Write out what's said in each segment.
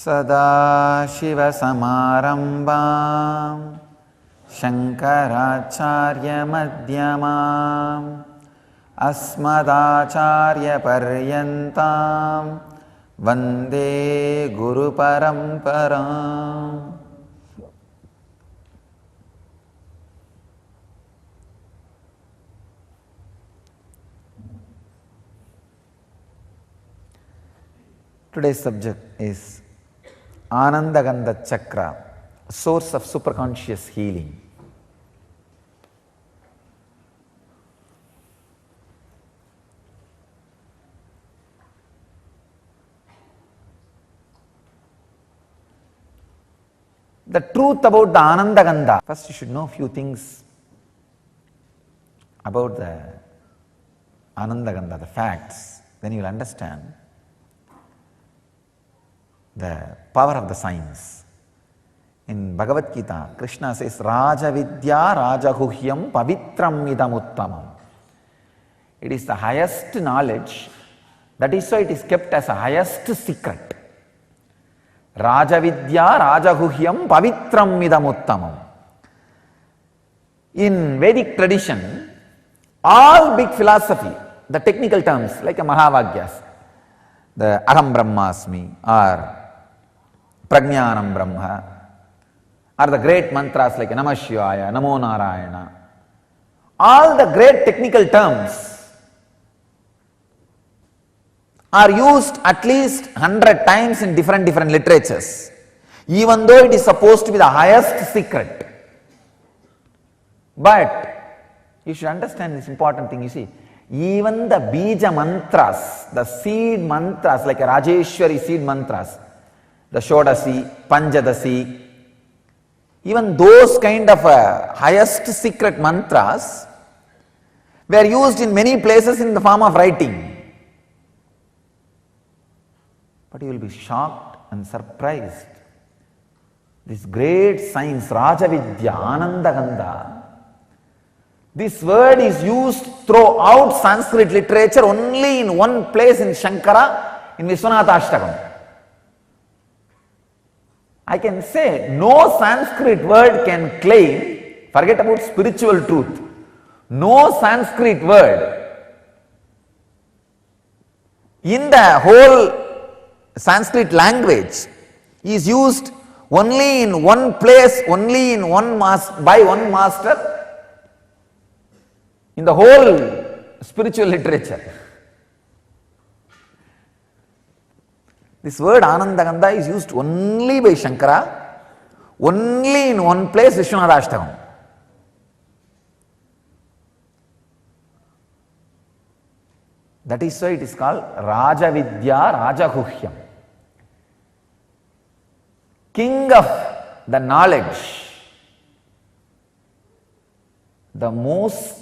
सदाशिवसमारम्भां शङ्कराचार्यमध्यमाम् अस्मदाचार्यपर्यन्तां वन्दे गुरुपरम्पराम्. Today's subject is Ananda Gandha Chakra, source of superconscious healing. The truth about the Ananda Gandha. First you should know a few things about the Ananda Gandha, the facts, then you will understand the power of the science. In Bhagavad Gita, Krishna says, Raja Vidya Rajaguhyam Pavitram Idamuttamam. It is the highest knowledge, that is why it is kept as a highest secret. Raja Vidya Rajaguhyam Pavitram Idamuttamam. In Vedic tradition, all big philosophy, the technical terms like a Mahavagyas, the Aham Brahmasmi or Prajnanam Brahma, or the great mantras like Namah Shivaya, Namo Narayana, all the great technical terms are used at least 100 times in different literatures, even though it is supposed to be the highest secret. But you should understand this important thing, you see, even the bija mantras, the seed mantras like a Rajeshwari seed mantras, the Shodasi, Panchadasi, even those kind of highest secret mantras were used in many places in the form of writing. But you will be shocked and surprised. This great science, Rajavidya, Ananda Gandha, this word is used throughout Sanskrit literature only in one place in Shankara, in Vishwanatha Ashtakam. I can say no Sanskrit word can claim, forget about spiritual truth, no Sanskrit word in the whole Sanskrit language is used only in one place, only in one by one master in the whole spiritual literature. This word Ananda Gandha is used only by Shankara, only in one place, Vishwanatha Ashtakam. That is why it is called Rajavidya Rajaguhyam. King of the knowledge, the most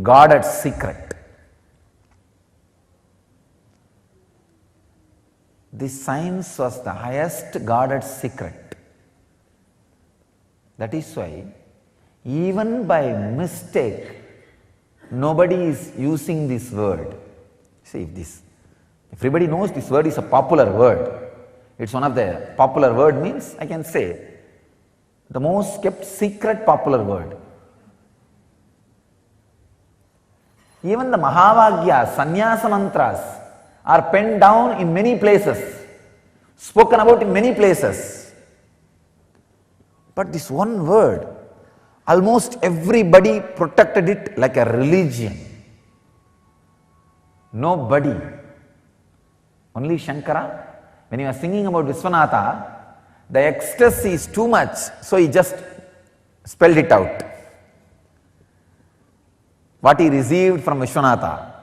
guarded secret. This science was the highest guarded secret. That is why even by mistake nobody is using this word. See, if everybody knows this word is a popular word, it's one of the popular word means I can say the most kept secret popular word. Even the Mahavagyas, Sannyasa mantras are penned down in many places, spoken about in many places. But this one word, almost everybody protected it like a religion. Nobody. Only Shankara, when he was singing about Vishwanatha, the ecstasy is too much, so he just spelled it out. What he received from Vishwanatha,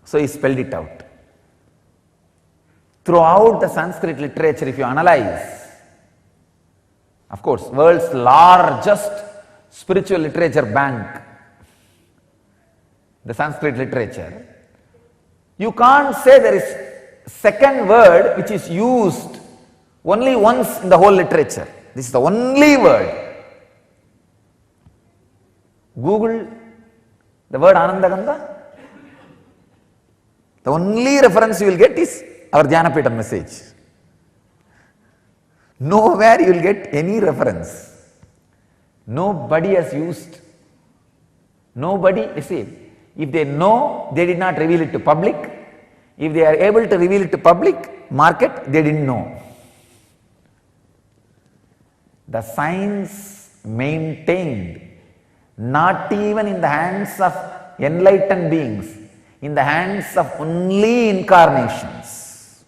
so he spelled it out. Throughout the Sanskrit literature, if you analyze, of course, world's largest spiritual literature bank, the Sanskrit literature, you can't say there is second word which is used only once in the whole literature. This is the only word. Google the word Ananda Gandha. The only reference you will get is our Dhyanapeetham message. Nowhere you will get any reference. Nobody has used, nobody, you see, if they know, they did not reveal it to public. If they are able to reveal it to public market, they didn't know. The science maintained, not even in the hands of enlightened beings, in the hands of only incarnations.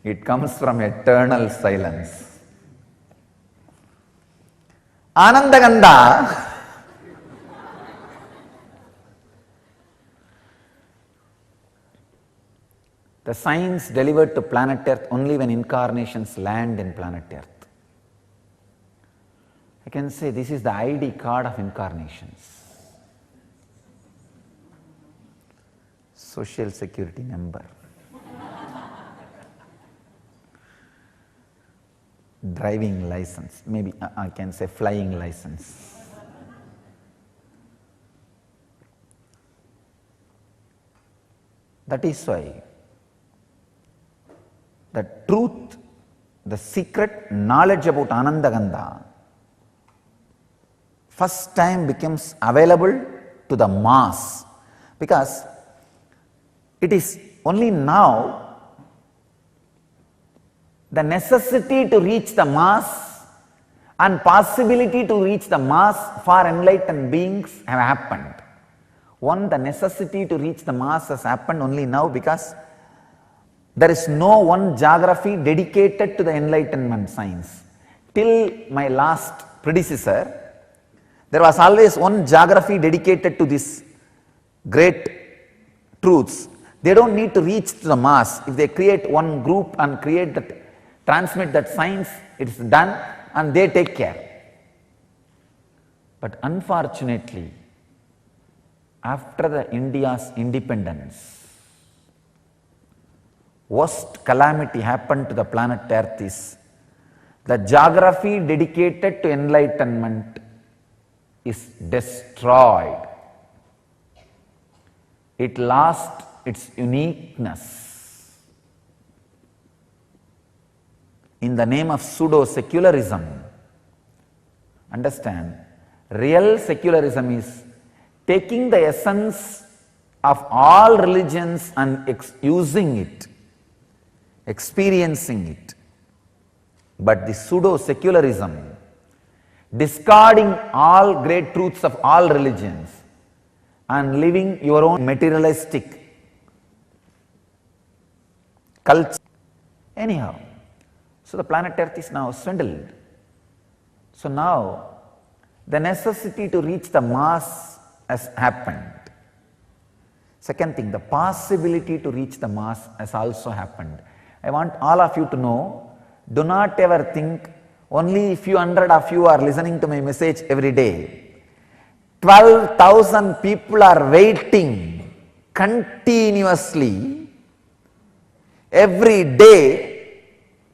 It comes from eternal silence. Ananda Gandha the science delivered to planet Earth only when incarnations land in planet Earth. I can say this is the ID card of incarnations. Social security number. Driving license, maybe I can say flying license. That is why the truth, the secret knowledge about Ananda Gandha first time becomes available to the mass, because it is only now the necessity to reach the mass and possibility to reach the mass for enlightened beings have happened. One, the necessity to reach the mass has happened only now because there is no one geography dedicated to the enlightenment science. Till my last predecessor, there was always one geography dedicated to these great truths. They don't need to reach to the mass. If they create one group and create that, transmit that science, it is done and they take care. But unfortunately, after the India's independence, worst calamity happened to the planet Earth is the geography dedicated to enlightenment is destroyed. It lost its uniqueness. In the name of pseudo-secularism, understand, real secularism is taking the essence of all religions and using it, experiencing it. But the pseudo-secularism, discarding all great truths of all religions and living your own materialistic culture. Anyhow, so the planet Earth is now swindled. So now the necessity to reach the mass has happened. Second thing, the possibility to reach the mass has also happened. I want all of you to know, do not ever think only a few hundred of you are listening to my message every day. 12,000 people are waiting continuously every day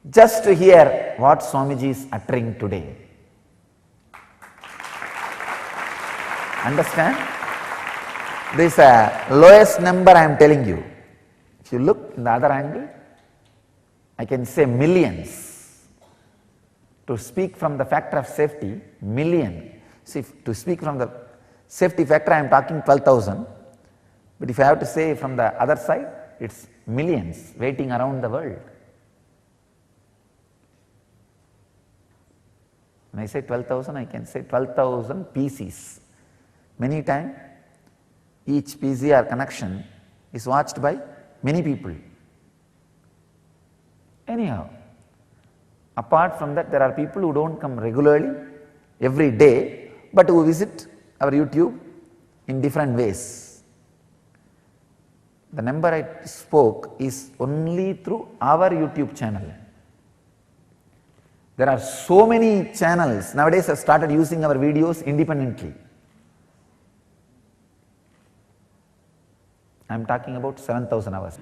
just to hear what Swamiji is uttering today. Understand? This is a lowest number I am telling you. If you look in the other angle, I can say millions. To speak from the factor of safety, million. See, to speak from the safety factor, I am talking 12,000. But if I have to say from the other side, it's millions waiting around the world. When I say 12,000, I can say 12,000 PCs. Many times, each PC or connection is watched by many people. Anyhow, apart from that, there are people who don't come regularly, every day, but who visit our YouTube in different ways. The number I spoke is only through our YouTube channel. There are so many channels nowadays have started using our videos independently. I am talking about 7,000 hours.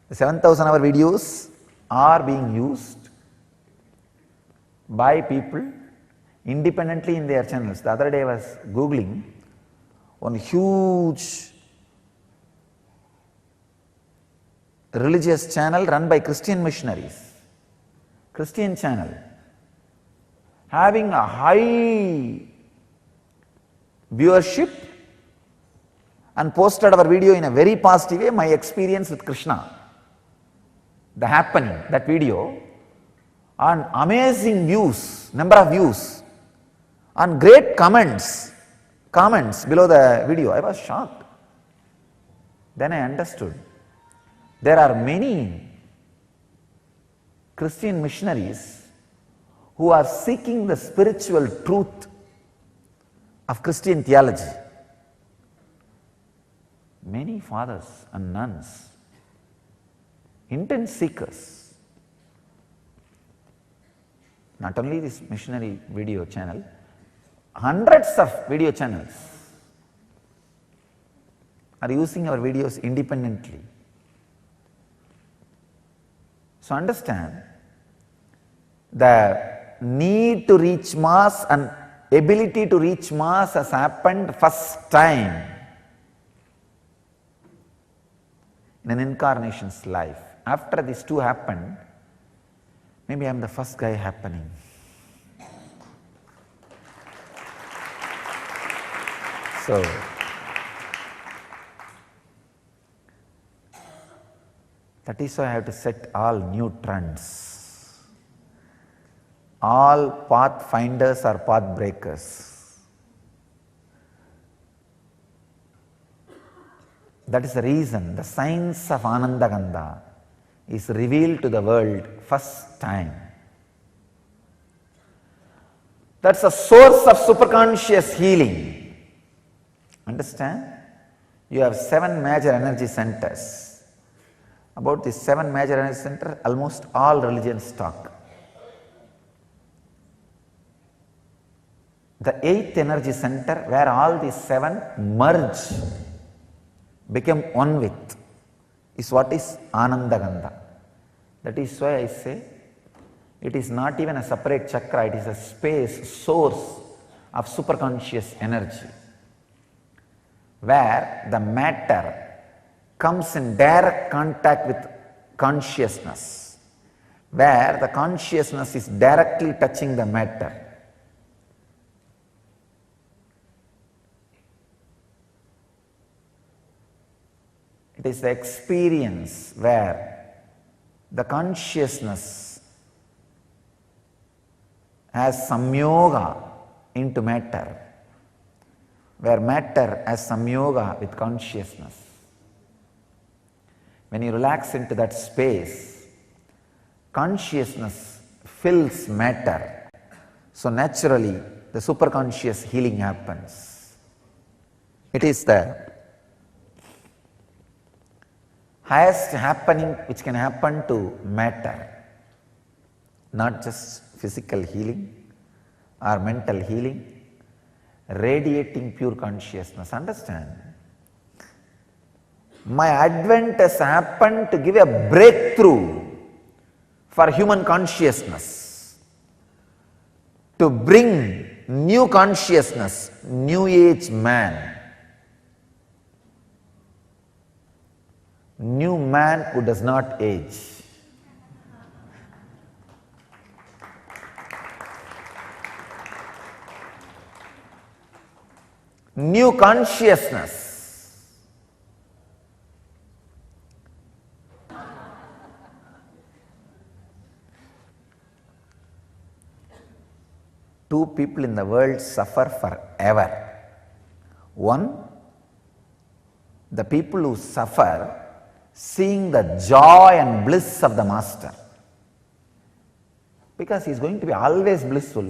The 7,000 hour videos are being used by people independently in their channels. The other day I was googling one huge religious channel run by Christian missionaries, Christian channel, having a high viewership and posted our video in a very positive way, my experience with Krishna, the happening, that video, on amazing views, number of views, on great comments below the video. I was shocked. Then I understood. There are many Christian missionaries who are seeking the spiritual truth of Christian theology. Many fathers and nuns, intense seekers. Not only this missionary video channel, hundreds of video channels are using our videos independently. So understand, the need to reach mass and ability to reach mass has happened first time in an incarnation's life. After these two happened, maybe I am the first guy happening. So, that is why I have to set all new trends. All pathfinders are path breakers. That is the reason the science of Ananda Gandha is revealed to the world first time. That's a source of superconscious healing. Understand? You have 7 major energy centers. About these 7 major energy centers, almost all religions talk. The 8th energy center, where all these 7 merge, become one with, is what is Ananda Gandha. That is why I say it is not even a separate chakra, it is a space, source of superconscious energy, where the matter comes in direct contact with consciousness, where the consciousness is directly touching the matter. It is the experience where the consciousness has samyoga into matter, where matter has samyoga with consciousness. When you relax into that space, consciousness fills matter. So naturally, the superconscious healing happens. It is the highest happening which can happen to matter, not just physical healing or mental healing, radiating pure consciousness. Understand? My advent has happened to give a breakthrough for human consciousness, to bring new consciousness, new age man, new man who does not age. New consciousness. Two people in the world suffer forever. One, the people who suffer seeing the joy and bliss of the master, because he is going to be always blissful.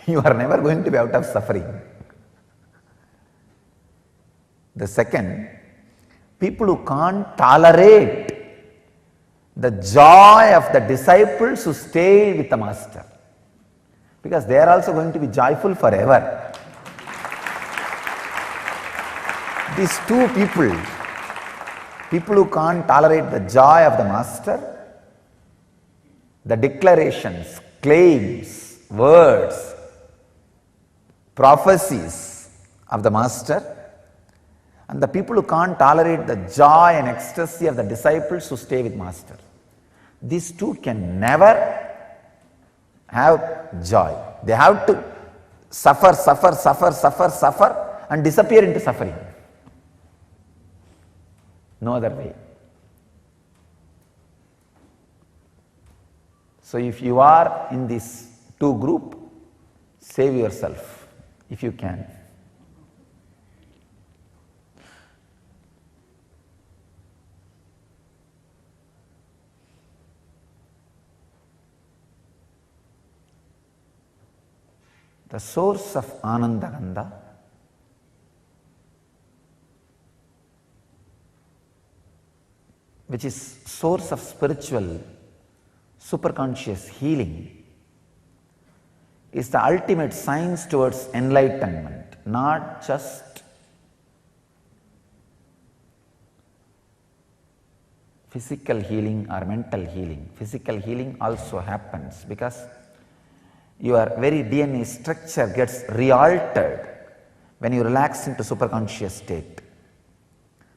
You are never going to be out of suffering. The second, people who can't tolerate the joy of the disciples who stay with the master, because they are also going to be joyful forever. These two people who can't tolerate the joy of the master, the declarations, claims, words, prophecies of the master, and the people who can't tolerate the joy and ecstasy of the disciples who stay with Master. These two can never have joy. They have to suffer, suffer, suffer, suffer, suffer and disappear into suffering. No other way. So if you are in this two group, save yourself if you can. The source of Ananda Gandha which is source of spiritual superconscious healing is the ultimate science towards enlightenment, not just physical healing or mental healing. Physical healing also happens because your very DNA structure gets re-altered when you relax into superconscious state.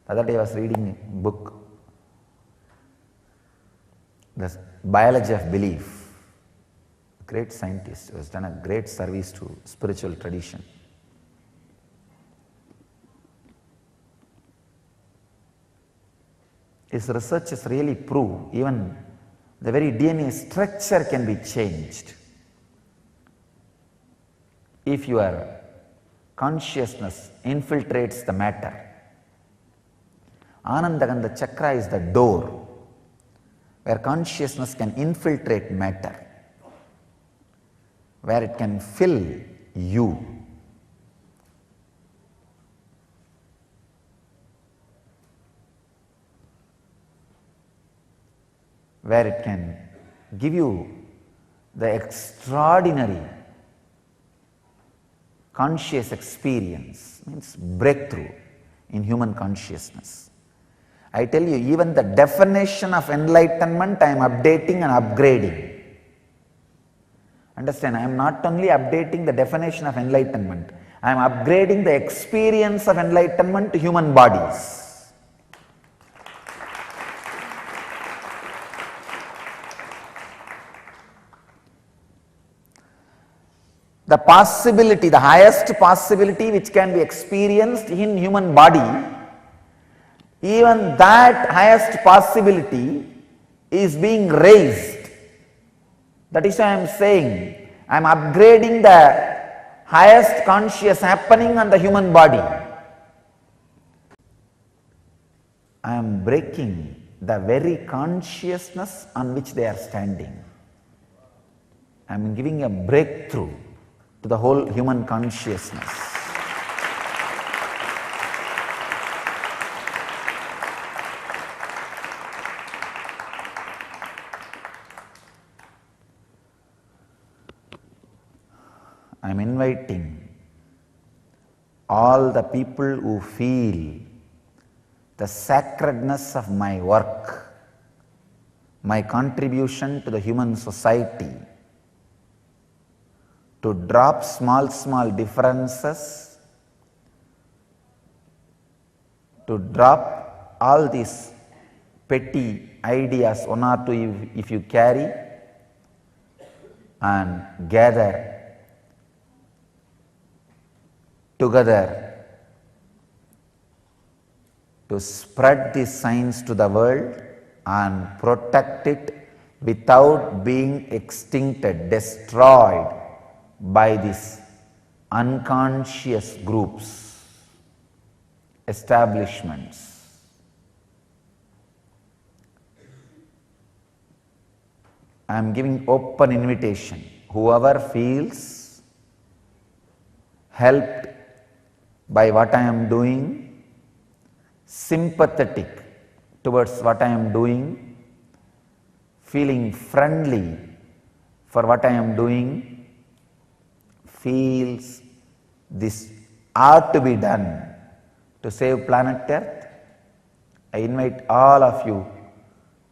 The other day I was reading a book, The Biology of Belief. A great scientist who has done a great service to spiritual tradition. His researches really prove even the very DNA structure can be changed if your consciousness infiltrates the matter. Ananda Gandha Chakra is the door where consciousness can infiltrate matter, where it can fill you. Where it can give you the extraordinary conscious experience, means breakthrough in human consciousness. I tell you, even the definition of enlightenment I am updating and upgrading. Understand, I am not only updating the definition of enlightenment, I am upgrading the experience of enlightenment to human bodies. The possibility, the highest possibility which can be experienced in human body, even that highest possibility is being raised. That is why I am saying, I am upgrading the highest conscious happening on the human body. I am breaking the very consciousness on which they are standing. I am giving a breakthrough to the whole human consciousness. I am inviting all the people who feel the sacredness of my work, my contribution to the human society, to drop small differences, to drop all these petty ideas, one or two if you carry, and gather together to spread this science to the world and protect it without being extincted, destroyed by these unconscious groups, establishments. I am giving open invitation. Whoever feels helped by what I am doing, sympathetic towards what I am doing, feeling friendly for what I am doing, feels this ought to be done to save planet Earth, I invite all of you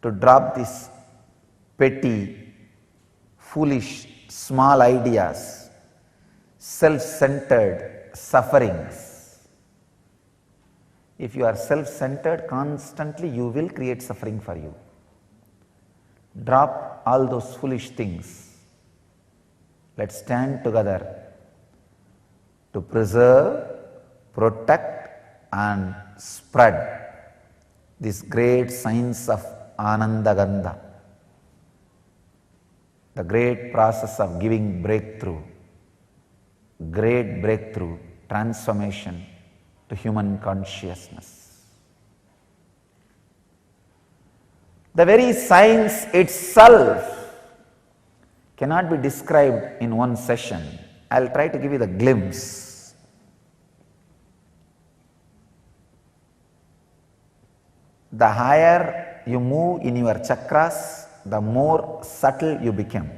to drop these petty, foolish, small ideas, self-centered sufferings, If you are self-centered constantly, you will create suffering for you. Drop all those foolish things. Let's stand together to preserve, protect and spread this great science of Ananda Gandha, the great process of giving breakthrough, great breakthrough, transformation to human consciousness. The very science itself cannot be described in one session. I'll try to give you the glimpse. The higher you move in your chakras, the more subtle you become.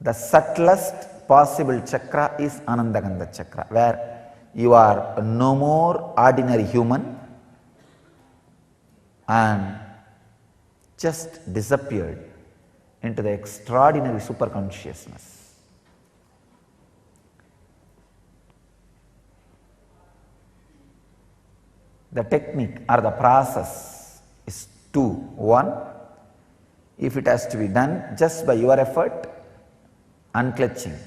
The subtlest possible chakra is Ananda Gandha Chakra, where you are no more ordinary human and just disappeared into the extraordinary superconsciousness. The technique or the process is two. One, if it has to be done just by your effort, unclenching.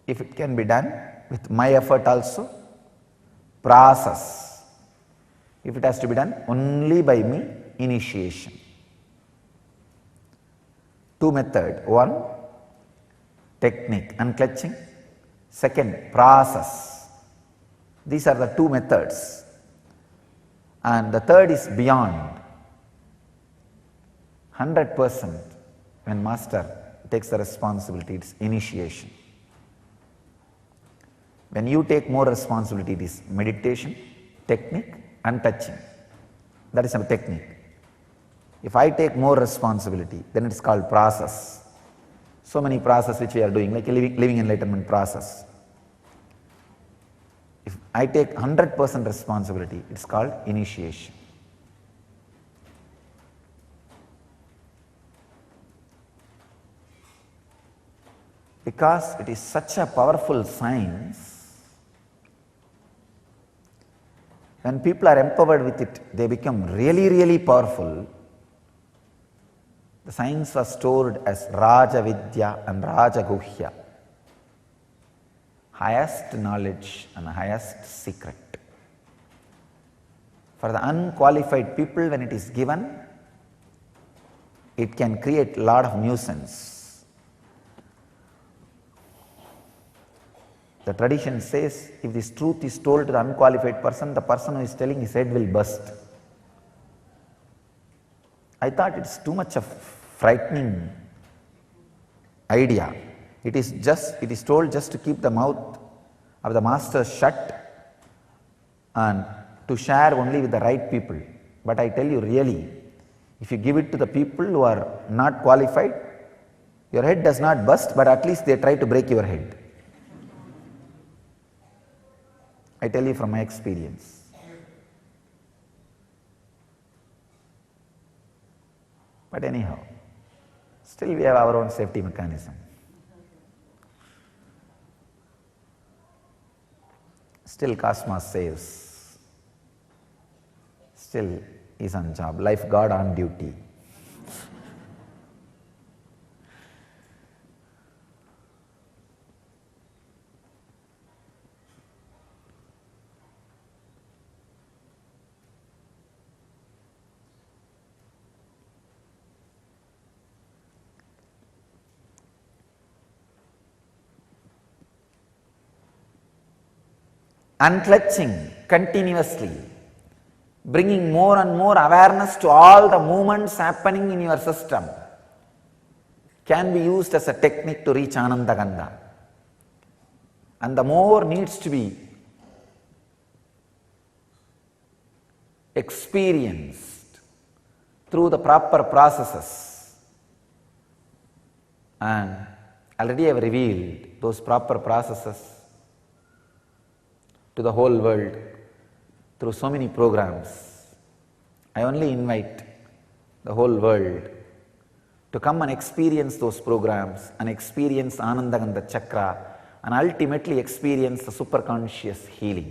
If it can be done with my effort also, process. If it has to be done only by me, initiation. Two methods. One, technique, unclenching. Second, process. These are the two methods. And the third is beyond. 100% when master takes the responsibility, it's initiation. When you take more responsibility, it is meditation, technique and touching. That is a technique. If I take more responsibility, then it is called process. So many processes which we are doing, like a living enlightenment process. If I take 100% responsibility, it is called initiation. Because it is such a powerful science, when people are empowered with it, they become really, really powerful. The science was stored as Raja Vidya and Raja Guhya, highest knowledge and highest secret. For the unqualified people, when it is given, it can create a lot of nuisance. The tradition says, if this truth is told to the unqualified person, the person who is telling, his head will burst. I thought it's too much of frightening idea. It is told just to keep the mouth of the master shut and to share only with the right people. But I tell you really, if you give it to the people who are not qualified, your head does not burst, but at least they try to break your head. I tell you from my experience. But anyhow, still we have our own safety mechanism. Still Cosmos saves. Still is on job. Lifeguard on duty. Unclutching continuously, bringing more and more awareness to all the movements happening in your system, can be used as a technique to reach Ananda Gandha. And the more needs to be experienced through the proper processes. And already I have revealed those proper processes to the whole world through so many programs. I only invite the whole world to come and experience those programs and experience Ananda Gandha Chakra and ultimately experience the superconscious healing.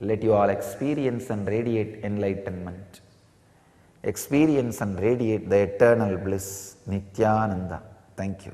Let you all experience and radiate enlightenment. Experience and radiate the eternal bliss. Nithyananda. Thank you.